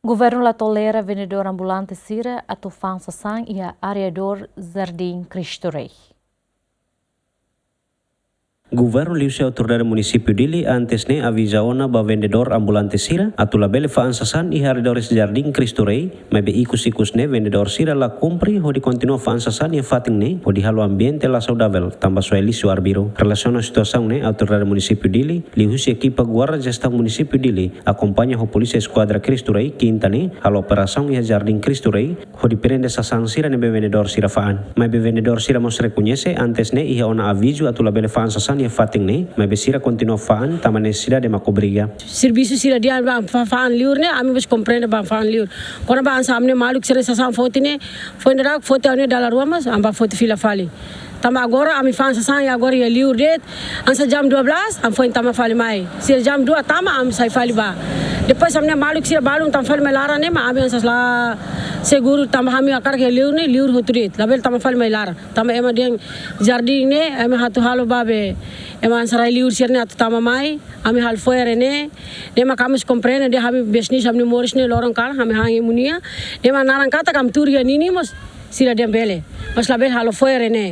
Governo la tolera vendedor ambulante Sira atau Fansa Sang e areador Jardim Cristo Rei. Governo liu autoridade município dele antes ne avisaona ba vendedor ambulante sira atau labele fa ansasan e areadores Jardim Cristo Rei mas be ikus ne vendedor sira la compri ho di continua fa ansasan e fating ne ho di halo ambiente la saudável tamba soeli su arbiro relaciona situação ne autoridade município dele liu se equipa guarda gestão município dele acompanha ho polícia esquadra Cristo Rei quinta ne halo operação e Jardim Cristo Rei ho di prende sasang sira ne be vendedor sira faan mas be vendedor sira mos reconhece antes ne e ona aviso atau labele fa ansasan e fating ne mas be sira continua faan tamane sira de macobriga serviço sira dia faan liur ne ami bos compreende ba faan liur kona ba samne maluk sira sasang foto ne foi ndak foto ne dalam rumah mas amba foto fila fali tama agora ami faan sasang agora ya liur det ansa jam 12 am foi tama fali mai sira jam 2 tama am sai fali ba depois samne maluk sira balung tam fali mai lara ne ma ami ansa la seguro tama hami akar ke liur ne liur hoturit label tama fali mai lara tama ema deng jardim ne ema hatu halo babe ema sarai liur sirne atau tama mai ami hal foere ne dema kamus komprene de hami bisnis hamni moris ne lorong kal hami hangi munia dema narang kata kam turia nini mos sira dembele mas label halo foere ne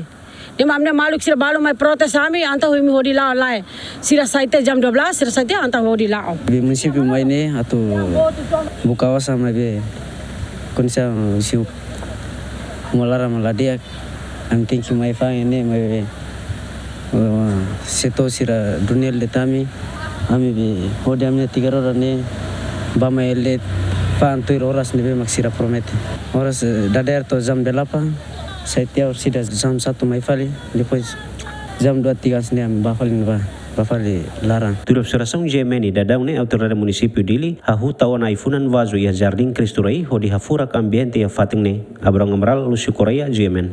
dema amne maluk sira balu mai protes hami anta humi hodi la lai sira saite jam 12 sira saite anta hodi la di município mai ne atau buka wasa mai be konsa siu molara maladia am thinking mai fa ne mai seto sira dunia letami ami be hodi amne 3 horas ne ba mai let fa antoi horas ne be maksira promete horas dader to jam 8 saya tiap sida jam 1 mai fali depois jam 2-3 ne am ba fali larang. Tur observação gemeni dadang ne autoridade município dele hahu tawan aifunan vaso e Jardim Cristo Rei ho di hafurak ambiente e fating ne abrang amral Lucio Korea Gemen.